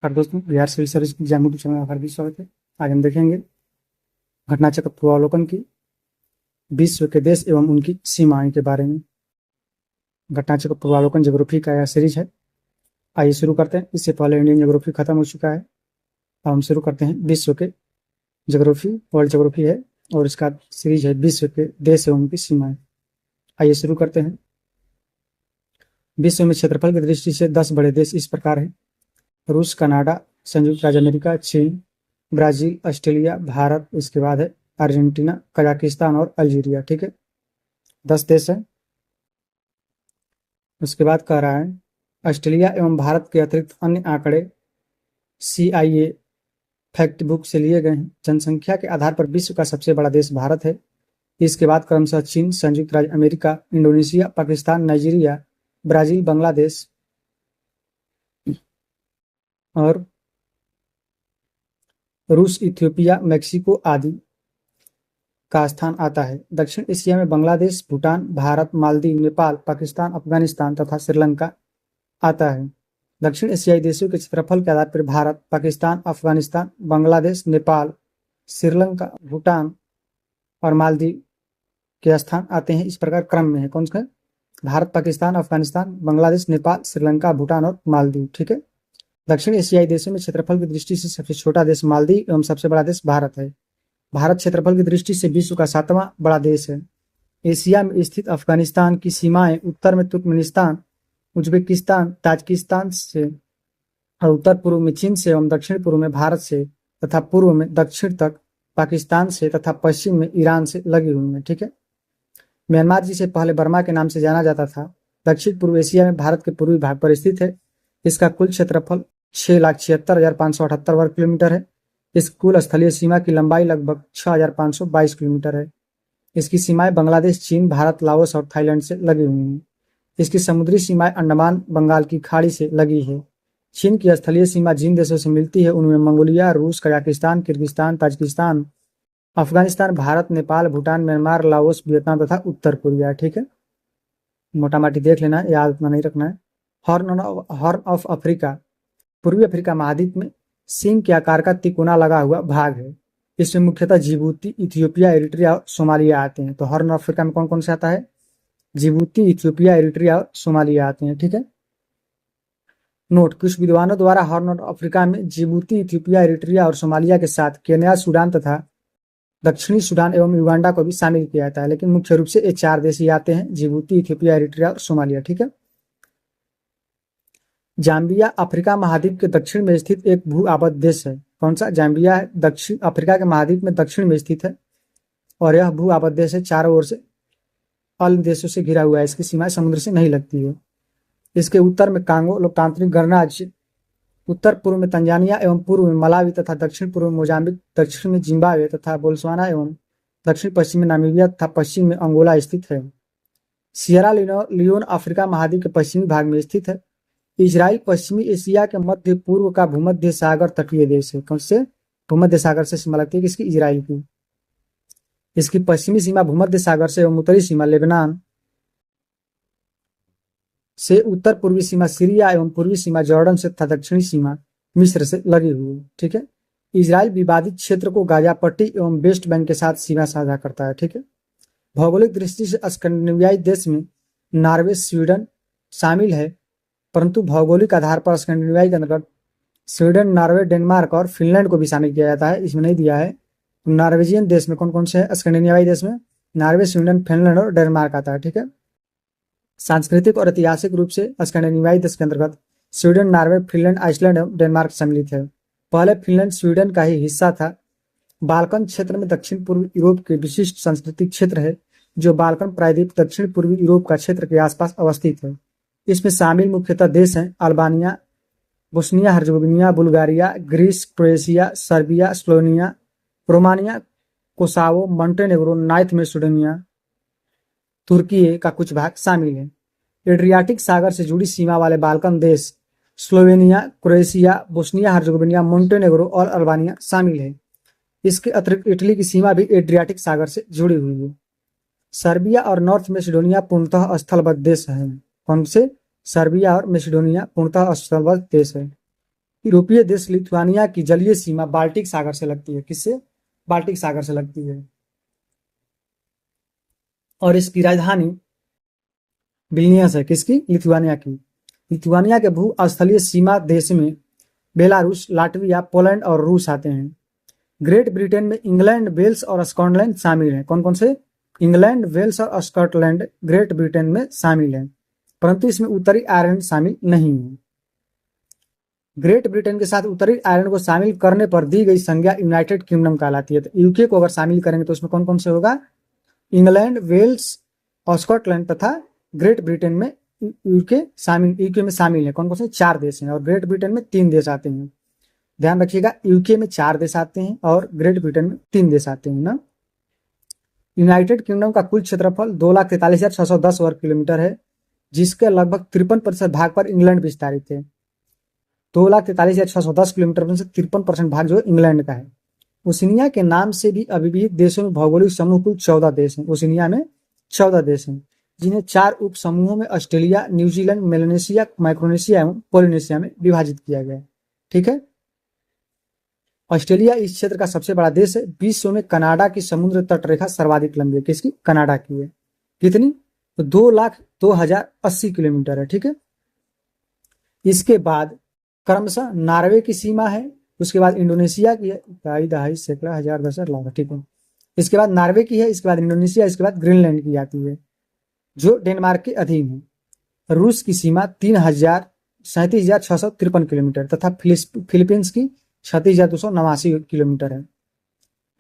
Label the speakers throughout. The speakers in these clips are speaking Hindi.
Speaker 1: और दोस्तों, बिहार सिविल सर्विस की एग्जाम यूट्यूब चैनल में हार्दिक स्वागत है। आज हम देखेंगे घटनाचक्र पूर्वावलोकन की विश्व के देश एवं उनकी सीमाएं के बारे में। घटनाचक्र पूर्वावलोकन ज्योग्राफी का यह सीरीज है। आइए शुरू करते हैं। इससे पहले इंडियन ज्योग्राफी खत्म हो चुका है। अब हम शुरू करते हैं विश्व के ज्योग्राफी। वर्ल्ड ज्योग्राफी है और इसका सीरीज है विश्व के देश एवं उनकी सीमाएं। आइए शुरू करते हैं। विश्व में क्षेत्रफल की दृष्टि से 10 बड़े देश इस प्रकार हैं: रूस, कनाडा, संयुक्त राज्य अमेरिका, चीन, ब्राजील, ऑस्ट्रेलिया, भारत, इसके बाद है अर्जेंटीना, कजाकिस्तान और अल्जीरिया। ठीक है, 10 देश है। उसके बाद कह रहा है ऑस्ट्रेलिया एवं भारत के अतिरिक्त अन्य आंकड़े CIA फैक्ट बुक से लिए गए हैं। जनसंख्या के आधार पर विश्व का सबसे बड़ा देश भारत है। इसके बाद क्रमशः चीन, संयुक्त राज्य America, Indonesia, Pakistan, Nigeria, Brazil, Bangladesh और रूस, इथियोपिया, मेक्सिको आदि का स्थान आता है। दक्षिण एशिया में बांग्लादेश, भूटान, भारत, मालदीव, नेपाल, पाकिस्तान, अफगानिस्तान तथा श्रीलंका आता है। दक्षिण एशियाई देशों के क्षेत्रफल के आधार पर भारत, पाकिस्तान, अफगानिस्तान, बांग्लादेश, नेपाल, श्रीलंका, भूटान और मालदीव के स्थान आते हैं। इस प्रकार क्रम में है। कौन सा? भारत, पाकिस्तान, अफगानिस्तान, बांग्लादेश, नेपाल, श्रीलंका, भूटान और मालदीव। ठीक है। दक्षिण एशियाई देशों में क्षेत्रफल की दृष्टि से सबसे छोटा देश मालदीव एवं सबसे बड़ा देश भारत है। भारत क्षेत्रफल की दृष्टि से विश्व का 7वां बड़ा देश है। एशिया में स्थित अफगानिस्तान की सीमाएं उत्तर में तुर्कमेनिस्तान, उज्बेकिस्तान, ताजिकिस्तान से और उत्तर पूर्व में चीन से एवं दक्षिण पूर्व में भारत से तथा पूर्व में दक्षिण तक पाकिस्तान से तथा पश्चिम में ईरान से लगी हुई है। ठीक है। म्यांमार, जिसे पहले बर्मा के नाम से जाना जाता था, दक्षिण पूर्व एशिया में भारत के पूर्वी भाग पर स्थित है। इसका कुल क्षेत्रफल 6,76,578 वर्ग किलोमीटर है। इस कुल स्थलीय सीमा की लंबाई लगभग 6,522 किलोमीटर है। इसकी सीमाएं बांग्लादेश, चीन, भारत, लाओस और थाईलैंड से लगी हुई हैं। इसकी समुद्री सीमाएं अंडमान बंगाल की खाड़ी से लगी है। चीन की स्थलीय सीमा जिन देशों से मिलती है उनमें मंगोलिया, रूस, Kazakhstan, Kyrgyzstan, Tajikistan, Afghanistan, Bharat, Nepal, Bhutan, Myanmar, Laos, Vietnam तथा उत्तर कोरिया। ठीक है, मोटा माटी देख लेना, याद इतना नहीं रखना है। हॉर्न ऑफ अफ्रीका पूर्वी अफ्रीका महाद्वीप में सींग के आकार का तिकोना लगा हुआ भाग है। इसमें मुख्यतः जिबूती, इथियोपिया, इरिट्रिया और सोमालिया आते हैं। तो हॉर्न ऑफ अफ्रीका में कौन कौन से आता है? जिबूती, इथियोपिया, इरिट्रिया और सोमालिया आते हैं। ठीक है। नोट: कुछ विद्वानों द्वारा हॉर्न ऑफ अफ्रीका में जिबूती, इथियोपिया, इरिट्रिया और सोमालिया के साथ केन्या, सूडान तथा दक्षिणी सूडान एवं युगांडा को भी शामिल किया जाता है, लेकिन मुख्य रूप से ये 4 देश ही आते हैं: जिबूती, इथियोपिया, इरिट्रिया और सोमालिया। ठीक है। जाम्बिया अफ्रीका महाद्वीप के दक्षिण में स्थित एक भू आबद्ध देश है। कौन सा? जाम्बिया है, दक्षिण अफ्रीका के महाद्वीप में दक्षिण में स्थित है और यह भू आबद्ध देश है। चारों ओर से अन्य देशों से घिरा हुआ है। इसकी सीमाएं समुद्र से नहीं लगती है। इसके उत्तर में कांगो लोकतांत्रिक गणराज्य, उत्तर पूर्व में तंजानिया एवं पूर्व में मलावी तथा दक्षिण पूर्व में मोजाम्बिक, दक्षिण में जिम्बाब्वे तथा बोत्सवाना एवं दक्षिण पश्चिम में नामीबिया तथा पश्चिम में अंगोला स्थित है। सियरा लियोन अफ्रीका महाद्वीप के पश्चिमी भाग में स्थित है। इजराइल पश्चिमी एशिया के मध्य पूर्व का भूमध्य सागर तटीय देश है। कौन से? भूमध्य सागर से सीमा लगती है किसकी? इजराइल की। इसकी पश्चिमी सीमा भूमध्य सागर से एवं उत्तरी सीमा लेबनान से, उत्तर पूर्वी सीमा सीरिया एवं पूर्वी सीमा जॉर्डन से तथा दक्षिणी सीमा मिस्र से लगी हुई है। ठीक है। इजराइल विवादित क्षेत्र को गाजा पट्टी एवं वेस्ट बैंक के साथ सीमा साझा करता है। ठीक है। भौगोलिक दृष्टि से स्कैंडिनेवियाई देश में नॉर्वे, स्वीडन शामिल है, परंतु भौगोलिक आधार पर स्कैंडिनेवियाई के अंतर्गत स्वीडन, नॉर्वे, डेनमार्क और फिनलैंड को भी शामिल किया जाता है। इसमें नहीं दिया है। नॉर्वेजियन देश में कौन कौन से है? स्कैंडिनेवियाई देश में नॉर्वे, स्वीडन, फिनलैंड और डेनमार्क आता है। ठीक है। सांस्कृतिक और ऐतिहासिक रूप से स्कैंडिनेवियाई देश के अंतर्गत स्वीडन, नॉर्वे, फिनलैंड, आइसलैंड एवं डेनमार्क सम्मिलित है। पहले फिनलैंड स्वीडन का ही हिस्सा था। बाल्कन क्षेत्र में दक्षिण पूर्व यूरोप के विशिष्ट सांस्कृतिक क्षेत्र है, जो बाल्कन प्रायद्वीप दक्षिण पूर्वी यूरोप का क्षेत्र के आसपास अवस्थित है। इसमें शामिल मुख्यतः देश हैं Albania, Bosnia Herzegovina, Bulgaria, Greece, Croatia, Serbia, Slovenia, Romania, Kosovo, Montenegro, North Macedonia, तुर्की का कुछ भाग शामिल है। एड्रियाटिक सागर से जुड़ी सीमा वाले बाल्कन देश Slovenia, Croatia, Bosnia Herzegovina, Montenegro और अल्बानिया शामिल है। इसके अतिरिक्त इटली की सीमा भी एड्रियाटिक सागर से जुड़ी हुई है। सर्बिया और नॉर्थ मैसेडोनिया पूर्णतः स्थलबद्ध देश है। कौन से? सर्बिया और मैसेडोनिया पूर्णतः स्थलबद्ध देश है। यूरोपीय देश लिथुआनिया की जलीय सीमा बाल्टिक सागर से लगती है। किससे? बाल्टिक सागर से लगती है। और इसकी राजधानी विल्नियस है। किसकी? लिथुआनिया की। लिथुआनिया के भू-स्थलीय सीमा देश में बेलारूस, लाटविया, पोलैंड और रूस आते हैं। ग्रेट ब्रिटेन में इंग्लैंड, वेल्स और स्कॉटलैंड शामिल हैं। कौन कौन से? इंग्लैंड, वेल्स और स्कॉटलैंड ग्रेट ब्रिटेन में शामिल हैं, परंतु इसमें उत्तरी आयरलैंड शामिल नहीं है। ग्रेट ब्रिटेन के साथ उत्तरी आयरलैंड को शामिल करने पर दी गई संज्ञा यूनाइटेड किंगडम कहलाती है। तो यूके को अगर शामिल करेंगे तो उसमें कौन कौन से होगा? इंग्लैंड, वेल्स और स्कॉटलैंड तथा ग्रेट ब्रिटेन में यूके में शामिल है। कौन कौन से? 4 देश हैं और ग्रेट ब्रिटेन में 3 देश आते हैं। ध्यान रखिएगा, यूके में 4 देश आते हैं और ग्रेट ब्रिटेन में 3 देश आते हैं ना। यूनाइटेड किंगडम का कुल क्षेत्रफल 2,43,610 वर्ग किलोमीटर है, जिसके लगभग 53% भाग पर इंग्लैंड विस्तारित है। 2,43,610 किलोमीटर में से 53% भाग जो है इंग्लैंड का है। ओशिनिया के नाम से भी अभिहित देशों में भौगोलिक समूह कुल 14 देश हैं। ओशिनिया में 14 देश हैं, जिन्हें 4 उप समूहों में ऑस्ट्रेलिया, न्यूजीलैंड, मेलानेशिया, माइक्रोनेशिया एवं पोलिनेशिया में विभाजित किया गया है। ठीक है। ऑस्ट्रेलिया इस क्षेत्र का सबसे बड़ा देश है। विश्व में कनाडा की समुद्र तट रेखा सर्वाधिक लंबी है। किसकी? कनाडा की है। कितनी? तो 2,02,080 किलोमीटर है। ठीक है। इसके बाद क्रमशः नॉर्वे की सीमा है, उसके बाद इंडोनेशिया की है, ढाई दहाई सैकड़ा हजार दस लाख। ठीक है। इसके बाद नॉर्वे की है, इसके बाद इंडोनेशिया, इसके बाद ग्रीनलैंड की आती है जो डेनमार्क के अधीन है। रूस की सीमा 37,653 किलोमीटर तथा फिलीपींस की 36,289 किलोमीटर है।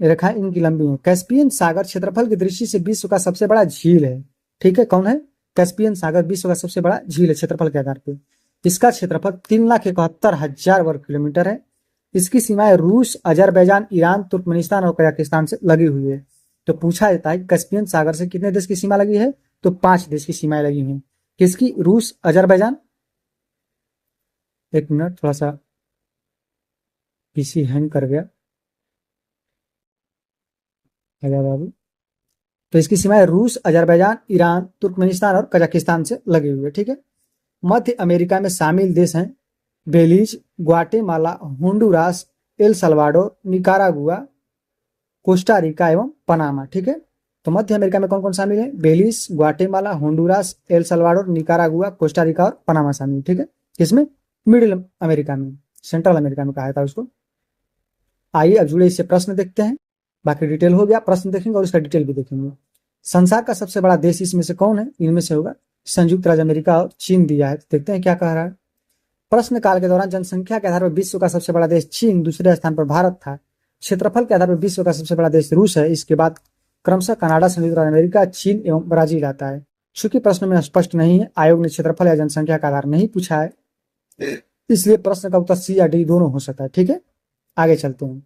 Speaker 1: रेखाएं इनकी लंबी है। कैस्पियन सागर क्षेत्रफल की दृष्टि से विश्व का सबसे बड़ा झील है। ठीक है। कौन है? कैस्पियन सागर विश्व का सबसे बड़ा झील है क्षेत्रफल के आधार पर। इसका क्षेत्रफल 3,71,000 वर्ग किलोमीटर है। इसकी सीमाएं रूस, अजरबैजान, ईरान, तुर्कमेनिस्तान और कजाकिस्तान से लगी हुई है। तो पूछा जाता है कि कैस्पियन सागर से कितने देश की सीमा लगी है? तो 5 देश की सीमाएं लगी हैं। किसकी? रूस, अजरबैजान। एक मिनट, थोड़ा सा पीसी हैंग कर गया। बाबू, तो इसकी सीमाएं रूस, अजरबैजान, ईरान, तुर्कमेनिस्तान और कजाकिस्तान से लगी हुई है। ठीक है। मध्य अमेरिका में शामिल देश हैं Belize, Guatemala, Honduras, El Salvador, Nicaragua, Costa Rica एवं पनामा। ठीक है। तो मध्य अमेरिका में कौन कौन शामिल है? Belize, Guatemala, Honduras, El Salvador, Nicaragua, Costa Rica और पनामा शामिल। ठीक है। किसमें? मिडिल अमेरिका में, सेंट्रल अमेरिका में कहा था उसको। आइए अब जुड़े इससे प्रश्न देखते हैं। बाकी डिटेल हो गया, प्रश्न देखेंगे और इसका डिटेल भी देखेंगे। संसार का सबसे बड़ा देश इसमें से कौन है? इनमें से होगा संयुक्त राज्य अमेरिका और चीन दिया है। तो देखते हैं क्या कह रहा है। प्रश्न काल के दौरान जनसंख्या के आधार पर विश्व का सबसे बड़ा देश चीन, दूसरे स्थान पर भारत था। क्षेत्रफल के आधार पर विश्व का सबसे बड़ा देश रूस है। इसके बाद क्रमशः कनाडा, संयुक्त राज्य अमेरिका, चीन एवं ब्राजील आता है। चूंकि प्रश्न में स्पष्ट नहीं है, आयोग ने क्षेत्रफल या जनसंख्या का आधार नहीं पूछा है, इसलिए प्रश्न का उत्तर सी या डी दोनों हो सकता है। ठीक है। आगे चलते हैं।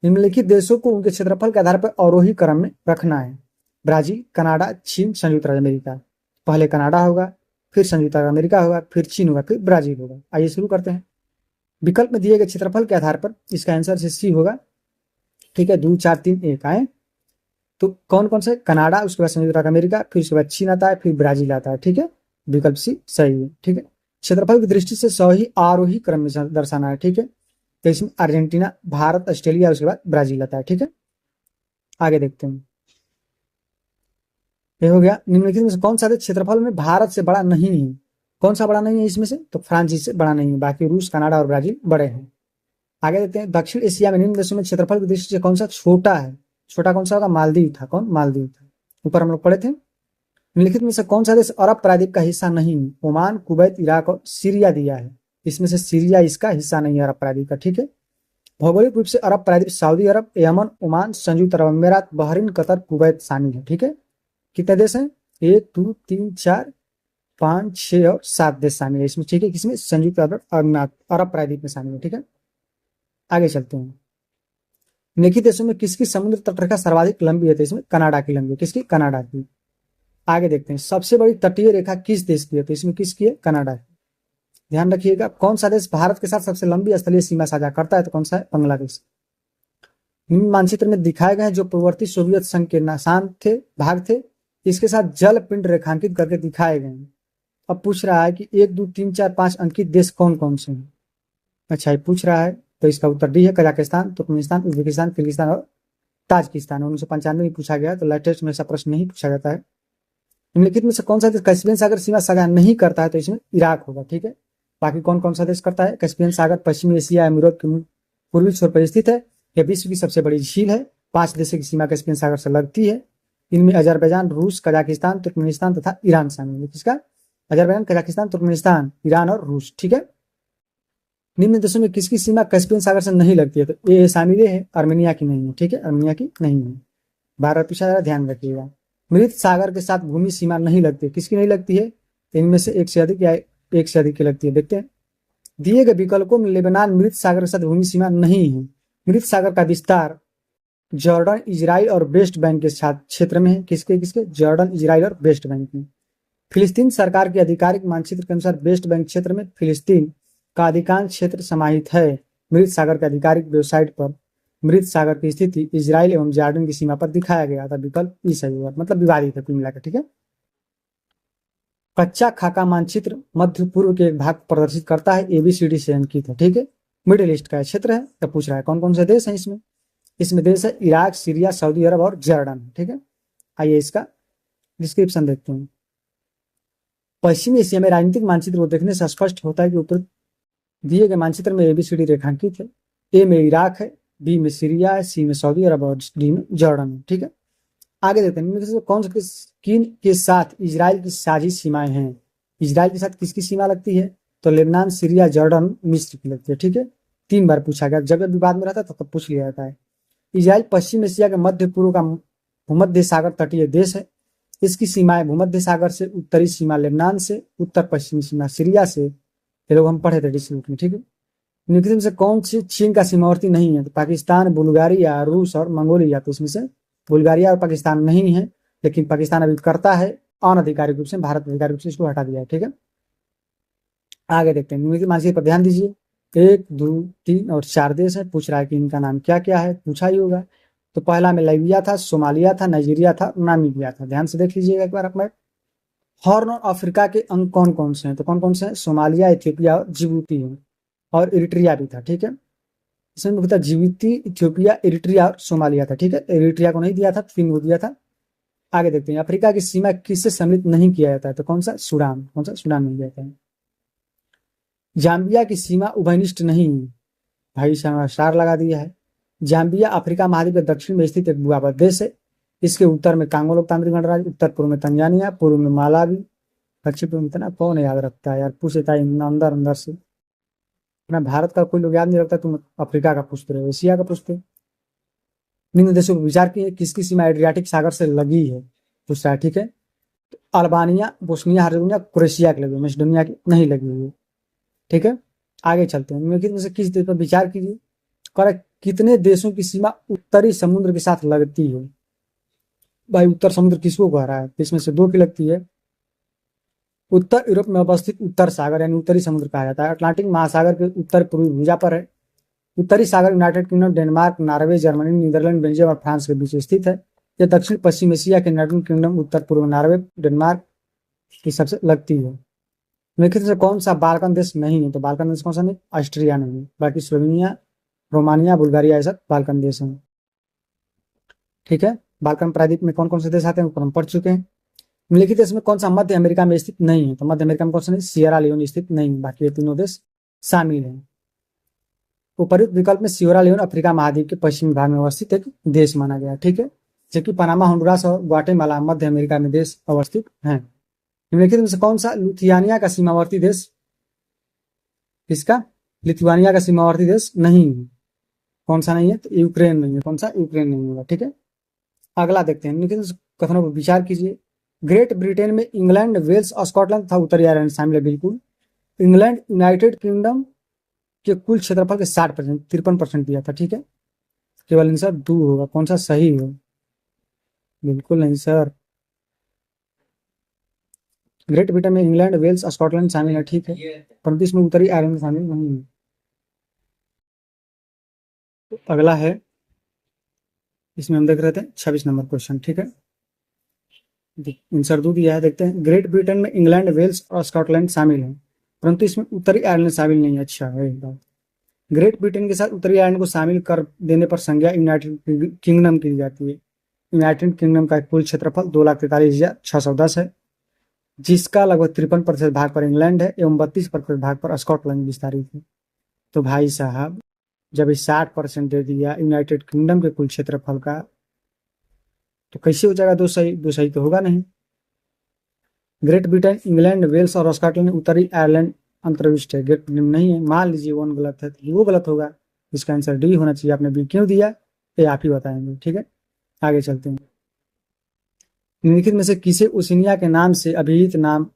Speaker 1: निम्नलिखित देशों को उनके क्षेत्रफल के आधार पर अवरोही क्रम में रखना है। ब्राजील, कनाडा, चीन, संयुक्त राज्य अमेरिका। पहले कनाडा होगा, फिर संयुक्त राज्य अमेरिका होगा, फिर चीन होगा, फिर ब्राजील होगा। आइए शुरू करते हैं। विकल्प में दिए गए क्षेत्रफल के आधार पर इसका आंसर सी होगा। ठीक है। 2, 4, 3, 1 आए तो कौन कौन से? कनाडा, उसके बाद संयुक्त राज्य अमेरिका, फिर उसके बाद चीन आता है, फिर ब्राजील आता है। ठीक है। विकल्प सी सही है। ठीक है। क्षेत्रफल की दृष्टि से सही आरोही क्रम में दर्शाना है। ठीक है। तो इसमें अर्जेंटीना, भारत, ऑस्ट्रेलिया, उसके बाद ब्राजील आता है। ठीक है। आगे देखते हैं। ये हो गया। निम्नलिखित में से कौन सा देश क्षेत्रफल में भारत से बड़ा नहीं है? कौन सा बड़ा नहीं है इसमें से? तो फ्रांस इससे बड़ा नहीं है। बाकी रूस, कनाडा और ब्राजील बड़े हैं। आगे देखते हैं। दक्षिण एशिया में निम्न देशों में क्षेत्रफल की दृष्टि से कौन सा छोटा है? छोटा कौन सा होगा? मालदीव था। कौन? मालदीव था। ऊपर हम लोग पढ़े थे। निम्नलिखित में से कौन सा देश अरब प्रायद्वीप का हिस्सा नहीं? ओमान, कुवैत, इराक और सीरिया दिया है। इसमें से सीरिया इसका हिस्सा नहीं है अरब प्रायद्वीप का। ठीक है। भौगोलिक रूप से अरब प्रायद्वीप सऊदी अरब, यमन, ओमान, संयुक्त अरब अमीरात, बहरीन, कतर, कुवैत शामिल है। ठीक है। कितने देश हैं? 1, 2, 3, 4, 5, 6 और 7 देश शामिल है इसमें। ठीक है। किसमें? संयुक्त अरब प्रायद्वीप में शामिल है। ठीक है। आगे चलते हैं। निम्नलिखित देशों में किसकी समुद्र तटरेखा सर्वाधिक लंबी है? तो इसमें कनाडा की लंबी है। किसकी? कनाडा की। आगे देखते हैं। सबसे बड़ी तटीय रेखा किस देश की है? तो इसमें किसकी है? कनाडा की। ध्यान रखिएगा। कौन सा देश भारत के साथ सबसे लंबी स्थलीय सीमा साझा करता है? तो कौन सा है? बांग्लादेश। निम्न मानचित्र में दिखाए गए जो पूर्ववर्ती सोवियत संघ के भाग थे, इसके साथ जल पिंड रेखांकित करके दिखाए गए हैं। अब पूछ रहा है कि 1, 2, 3, 4, 5 अंकित देश कौन कौन से हैं? अच्छा, ये पूछ रहा है तो इसका उत्तर डी है, कजाकिस्तान, तुर्कमेनिस्तान, उज्बेकिस्तान, किर्गिस्तान और ताजिकिस्तान। 1995 में पूछा गया, तो लेटेस्ट में ऐसा प्रश्न नहीं पूछा जाता है। निम्नलिखित में से कौन सा देश कैस्पियन सागर सीमा साझा नहीं करता है, तो इसमें इराक होगा। ठीक है, बाकी कौन कौन सा देश करता है? कैस्पियन सागर पश्चिमी एशिया यूरोप के पूर्वी छोर पर स्थित है। यह विश्व की सबसे बड़ी झील है। 5 देशों की सीमा कैस्पियन सागर से लगती है। इनमें अजरबैजान, रूस, कजाकिस्तान, तुर्कमेनिस्तान तथा ईरान शामिल है। किसका? अजरबैजान, कजाकिस्तान, तुर्कमेनिस्तान, ईरान और रूस। ठीक है, निम्न देशों में किसकी सीमा कैस्पियन सागर से नहीं लगती है? तो ये शामिल है, आर्मेनिया की नहीं है। ठीक है, आर्मेनिया की नहीं है। 12 पूछा जा रहा, ध्यान रखिएगा। मृत सागर के साथ भूमि सीमा नहीं लगती, किसकी नहीं लगती है? इनमें से एक से अधिक या एक से अधिक की लगती है। देखते हैं, दिए गए विकल्पों में लेबनान मृत सागर के साथ भूमि सीमा नहीं है। मृत सागर का विस्तार जॉर्डन, इजराइल और वेस्ट बैंक के साथ क्षेत्र में है। किसके किसके? जॉर्डन, इजराइल और वेस्ट बैंक में। फिलिस्तीन सरकार के आधिकारिक मानचित्र के अनुसार वेस्ट बैंक क्षेत्र में फिलिस्तीन का अधिकांश क्षेत्र समाहित है। मृत सागर के आधिकारिक वेबसाइट पर मृत सागर की स्थिति इजराइल एवं जॉर्डन की सीमा पर दिखाया गया था। विकल्प ई सही होगा, मतलब विवादित है कुल मिलाकर। ठीक है, कच्चा खाका मानचित्र मध्य पूर्व के एक भाग प्रदर्शित करता है, एबीसीडी से अंकित है। ठीक है, मिडिल ईस्ट का क्षेत्र है। तो पूछ रहा है कौन कौन से देश हैं इसमें? इसमें देश है इराक, सीरिया, सऊदी अरब और जॉर्डन। ठीक है, आइए इसका डिस्क्रिप्शन देखते हैं। पश्चिमी एशिया में राजनीतिक मानचित्र को देखने से स्पष्ट होता है कि ऊपर दिए गए मानचित्र में एबीसीडी रेखांकित है। ए में इराक है, बी में सीरिया है, सी में सऊदी अरब और डी में जॉर्डन है। ठीक है, आगे देखते हैं कौन से किन के साथ इजराइल की साझी सीमाएं हैं। इजराइल के साथ किसकी सीमा लगती है? तो लेबनान, सीरिया, जॉर्डन, मिस्र की लगती है। ठीक है, 3 बार पूछा गया, जब विवाद में रहता है तब पूछ लिया जाता है। इजराइल पश्चिम एशिया के मध्य पूर्व का भूमध्य सागर तटीय देश है। इसकी सीमाएं भूमध्य सागर से, उत्तरी सीमा लेबनान से, उत्तर पश्चिमी सीमा सीरिया से। ये लोग हम पढ़े थे डिस्ट्रिक्ट में। ठीक है, निम्नलिखित में से कौन सी चीन का सीमावर्ती नहीं है? तो पाकिस्तान, बुल्गारिया, रूस और मंगोलिया। तो इसमें से बुल्गारिया और पाकिस्तान नहीं है, लेकिन पाकिस्तान अभी करता है अनाधिकारिक रूप से, भारत आधिकारिक रूप से इसको हटा दिया है। ठीक है, आगे देखते हैं। निम्नलिखित मानचित्र पर ध्यान दीजिए। 1, 2, 3 और 4 देश है। पूछ रहा है कि इनका नाम क्या क्या है, पूछा ही होगा। तो पहला में लाइबिया था, सोमालिया था, नाइजीरिया था, नामीबिया था। ध्यान से देख लीजिएगा एक बार अपने। हॉर्न ऑफ अफ्रीका के अंग कौन कौन से हैं? तो कौन कौन से हैं? सोमालिया, इथियोपिया और जिबूती है, और इरिट्रिया भी था। ठीक है, इसमें मुख्यतः जिबूती, इथियोपिया, इरिट्रिया और सोमालिया था। ठीक है, इरिट्रिया को नहीं दिया था, 3 को दिया था। आगे देखते हैं, अफ्रीका की सीमा किससे सम्मिलित नहीं किया जाता है? तो कौन सा? सूडान। कौन सा? सूडान नहीं जाता है। जाम्बिया की सीमा उभयनिष्ठ नहीं है। भाई स्टार लगा दिया है। जाम्बिया अफ्रीका महाद्वीप के दक्षिण में स्थित एक भूभाग देश है। इसके उत्तर में कांगो लोकतांत्रिक गणराज्य, उत्तर पूर्व में तंजानिया, पूर्व में मालावी, दक्षिण पूर्व में इतना कौन याद रखता है यार, पूछता है अंदर अंदर से। अपना भारत का कोई लोग याद नहीं रखता, तुम अफ्रीका का पूछते रहे, एशिया का पूछते। निम्न देशों पर विचार किए, किसकी सीमा एड्रियाटिक सागर से लगी है? पूछ रहा है। ठीक है, तो अल्बानिया, बोस्निया हर्जेगोविना, क्रोएशिया की लगी, मैसेडोनिया की नहीं लगी हुई है। ठीक है, आगे चलते हैं। निम्नलिखित में से किस देश पर विचार कीजिए। करेक्ट, कितने देशों की सीमा उत्तरी समुद्र के साथ लगती है? भाई उत्तर समुद्र किसको कह रहा है? इसमें से 2 की लगती है। उत्तर यूरोप में अवस्थित उत्तर सागर यानी उत्तरी समुद्र कहा जाता है। अटलांटिक महासागर के उत्तर पूर्वी भुजा पर है। उत्तरी सागर United Kingdom, Denmark, Norway, Germany, Netherland, Belgium और फ्रांस के बीच स्थित है। यह दक्षिण पश्चिम एशिया के यूनाइटेड किंगडम, उत्तर पूर्व नॉर्वे, डेनमार्क की सबसे लगती है। निम्नलिखित से कौन सा बाल्कन देश नहीं है? तो बाल्कन देश कौन सा नहीं? ऑस्ट्रिया नहीं है, बाकी स्लोवेनिया, रोमानिया, बुल्गारिया ऐसा बाल्कन देश है। ठीक है, बाल्कन प्रायद्वीप में कौन कौन से देश आते हैं ऊपर हम पढ़ चुके हैं। निम्नलिखित देश में कौन सा मध्य अमेरिका में स्थित नहीं है? तो मध्य अमेरिका में कौन सा नहीं? सियरा लियोन स्थित नहीं, बाकी ये तीनों देश शामिल हैं। उपरोक्त विकल्प में सियरा लियोन अफ्रीका महाद्वीप के पश्चिमी भाग में अवस्थित एक देश माना गया। ठीक है, जबकि पनामा, होंडुरास और ग्वाटेमाला मध्य अमेरिका में देश अवस्थित हैं। निम्नलिखित में से कौन सा लिथुआनिया का सीमावर्ती देश? किसका? लिथुआनिया का सीमावर्ती देश नहीं है। कौन सा नहीं है? तो यूक्रेन नहीं है। कौन सा? यूक्रेन नहीं होगा। ठीक है, अगला देखते हैं। निम्नलिखित कथनों पर विचार कीजिए। ग्रेट ब्रिटेन में इंग्लैंड, वेल्स और स्कॉटलैंड तथा उत्तरी आयरलैंड शामिल है। बिल्कुल, इंग्लैंड यूनाइटेड किंगडम के कुल क्षेत्रफल के 60%, 53% दिया था। ठीक है, केवल आंसर 2 होगा। कौन सा सही हो? बिल्कुल नहीं सर, ग्रेट ब्रिटेन में इंग्लैंड, वेल्स, स्कॉटलैंड शामिल है। ठीक है, परंतु इसमें उत्तरी आयरलैंड शामिल नहीं है। तो अगला है, इसमें हम देख रहे थे 26 नंबर क्वेश्चन। ठीक है, आंसर 2 दिया है, देखते हैं। ग्रेट ब्रिटेन में इंग्लैंड, वेल्स और स्कॉटलैंड शामिल है, परंतु इसमें उत्तरी आयरलैंड शामिल नहीं है। अच्छा है बात। ग्रेट ब्रिटेन के साथ उत्तरी आयरलैंड को शामिल कर देने पर संज्ञा यूनाइटेड किंगडम की दी जाती है। यूनाइटेड किंगडम का कुल क्षेत्रफल 2,43,610 है, जिसका लगभग 53% भाग पर इंग्लैंड है एवं 32% भाग पर स्कॉटलैंड विस्तारित है। तो भाई साहब, जब ये 60% दे दिया यूनाइटेड किंगडम के कुल क्षेत्रफल का, तो कैसे हो जाएगा? दो सही तो होगा नहीं। ग्रेट ब्रिटेन, इंग्लैंड, वेल्स और स्कॉटलैंड उत्तरी आयरलैंड अंतर्विष्ट है, ग्रेट ब्रिटेन नहीं है। मान लीजिए वन गलत है तो वो गलत होगा, इसका आंसर डी होना चाहिए। आपने बी क्यों दिया ये आप ही बताएंगे, ठीक है। आगे चलते हैं। निम्नलिखित में से किसे ओशिनिया के नाम से अभिहित नाम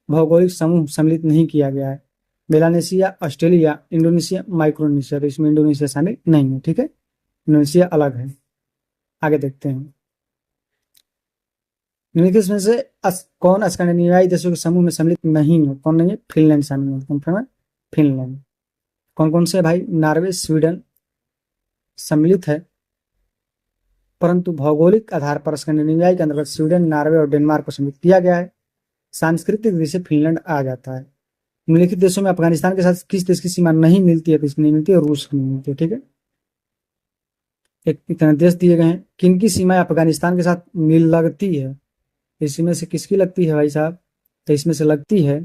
Speaker 1: भौगोलिक समूह सम्मिलित नहीं किया गया है? Melanesia, Australia, Indonesia, Micronesia. तो इसमें इंडोनेशिया शामिल नहीं है, ठीक है, इंडोनेशिया अलग है। आगे देखते हैं। निम्नलिखित में से कौन स्कैंडिनेवियाई देशों के समूह में सम्मिलित नहीं है? कौन नहीं है? फिनलैंड शामिल है। कौन है? फिनलैंड। कौन कौन से भाई? नॉर्वे, स्वीडन सम्मिलित है, परंतु भौगोलिक आधार पर स्कैंडिनेवियाई के अंतर्गत स्वीडन, नॉर्वे और डेनमार्क को सम्मिलित किया गया है। सांस्कृतिक दृष्टि से फिनलैंड आ जाता है। निम्नलिखित देशों में अफगानिस्तान के साथ किस देश की सीमा नहीं मिलती है? किसकी नहीं मिलती है? रूस की नहीं मिलती है, ठीक है। एक इतने देश दिए गए हैं, किनकी सीमाएं अफगानिस्तान के साथ मिल लगती है? इसमें से किसकी लगती है भाई साहब? तो इसमें से लगती है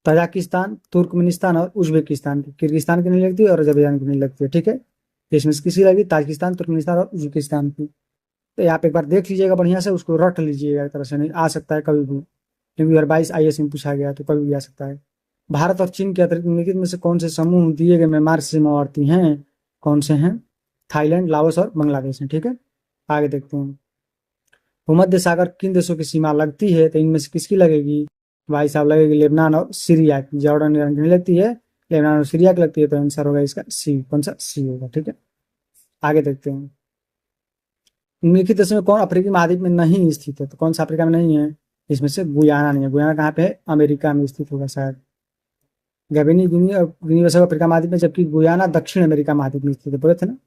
Speaker 1: तजाकिस्तान, तुर्कमेनिस्तान और उज्बेकिस्तान की। किर्गिस्तान की नहीं लगती और अजरबैजान की नहीं लगती है, ठीक है। तो इसमें से किसकी लगी? ताजिकिस्तान, तुर्कमेनिस्तान और उज्बेकिस्तान की। तो आप एक बार देख लीजिएगा बढ़िया से, उसको रट लीजिएगा, एक तरह से नहीं आ सकता है कभी भी, क्योंकि 2022 IAS में पूछा गया तो कभी भी आ सकता है। भारत और चीन के अतिरिक्त निम्नलिखित में से कौन से समूह दिए गए म्यांमार सीमावर्ती हैं? कौन से हैं? थाईलैंड, लाओस और बांग्लादेश हैं, ठीक है। आगे देखते हैं। भूमध्य सागर किन देशों की सीमा लगती है? तो इनमें से किसकी लगेगी भाई साहब? लगेगी लेबनान और सीरिया की। जॉर्डन ईरान की नहीं लगती है, लेबनान और सीरिया की लगती है। तो आंसर होगा इसका सी। कौन सा? सी होगा, ठीक है। आगे देखते हैं। निम्नलिखित देशों में कौन अफ्रीकी महाद्वीप में नहीं स्थित है? तो कौन सा अफ्रीका में नहीं है? इसमें से गुयाना नहीं है। गुयाना कहाँ पे है? अमेरिका में स्थित होगा शायद। गैबनी, गिनी और गिनी बिसाऊ अफ्रीका महाद्वीप में, जबकि गुयाना दक्षिण अमेरिका महाद्वीप में स्थित है। बोले थे ना,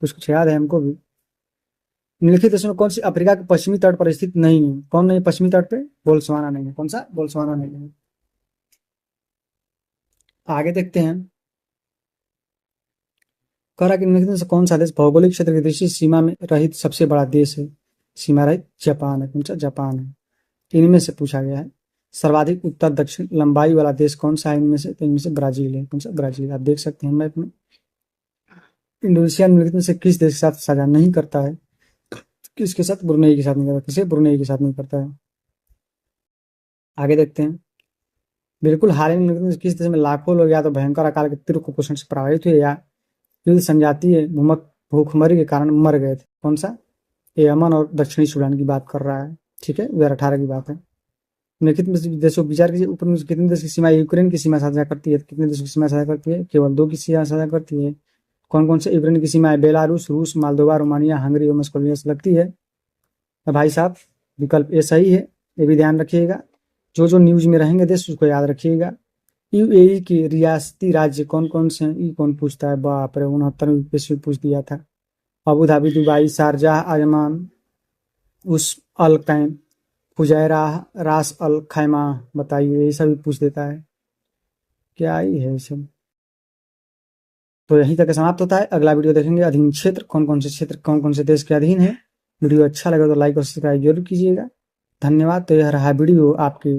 Speaker 1: कुछ कुछ याद है हमको भी। निम्नलिखित देशों में कौन सी अफ्रीका के पश्चिमी तट पर स्थित नहीं है? कौन नहीं पश्चिमी तट पे? बोल्सवाना नहीं है। कौन सा? बोल्सवाना नहीं है। आगे देखते हैं। कह रहा कि निम्नलिखित में से कौन सा देश भौगोलिक क्षेत्र की दृष्टि से सीमा में रहित सबसे बड़ा देश है? सीमा रहित जापान है। कौन सा? जापान है। इनमें से पूछा गया है। सर्वाधिक उत्तर दक्षिण लंबाई वाला देश कौन सा है इनमें से? तो इनमें से ब्राजील है। कौन सा? ब्राजील। आप देख सकते हैं मैप में। इंडोनेशिया निम्नलिखित में से किस देश के साथ साझा नहीं करता है? किसके साथ? ब्रुनेई के साथ नहीं करता। किसे? ब्रुनेई के साथ नहीं करता है। आगे देखते हैं। बिल्कुल हाल ही में किस देश में लाखों लोग या तो भयंकर अकाल के तीव्र कुपोषण से प्रभावित हुए या युद्ध संजातीय भूखमरी के कारण मर गए थे? कौन सा? ये यमन और दक्षिणी सूडान की बात कर रहा है, ठीक है। 2018 की बात है। निम्नलिखित में से देशों विचार कीजिए, ऊपर में कितने देश की सीमा यूक्रेन की सीमा साझा करती है? कितने देशों की सीमा साझा करती है? केवल 2 की सीमा साझा करती है। कौन कौन से यूक्रेन की सीमा है? बेलारूस, रूस, मोल्दोवा, रोमानिया, हंगरी और मस्कोविया से लगती है। तो भाई साहब, विकल्प ए सही है, ये भी ध्यान रखिएगा। जो जो न्यूज में रहेंगे देश उसको याद रखिएगा। UAE के रियासती राज्य कौन कौन से हैं? कौन पूछता है? बाप रे, 69वीं पेश पूछ दिया था। Abu Dhabi, Dubai, Sharjah, Ajman, उस अल कैम, फुजैरा, रास अल खैमा। बताइए, ये सभी पूछ देता है, क्या ही है सब। तो यहीं तक समाप्त होता है। अगला वीडियो देखेंगे अधीन क्षेत्र, कौन कौन से क्षेत्र कौन कौन से देश के अधीन है। वीडियो अच्छा लगा तो लाइक और सब्सक्राइब जरूर कीजिएगा। धन्यवाद। तो यह रहा वीडियो आपके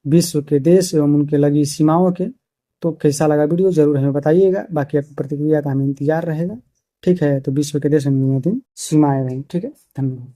Speaker 1: विश्व के देश एवं उनके लगी सीमाओं के। तो कैसा लगा वीडियो जरूर हमें बताइएगा। बाकी आपकी प्रतिक्रिया का हमें इंतजार रहेगा, ठीक है। तो विश्व के देश एवं सीमाएं रहें, ठीक है। धन्यवाद।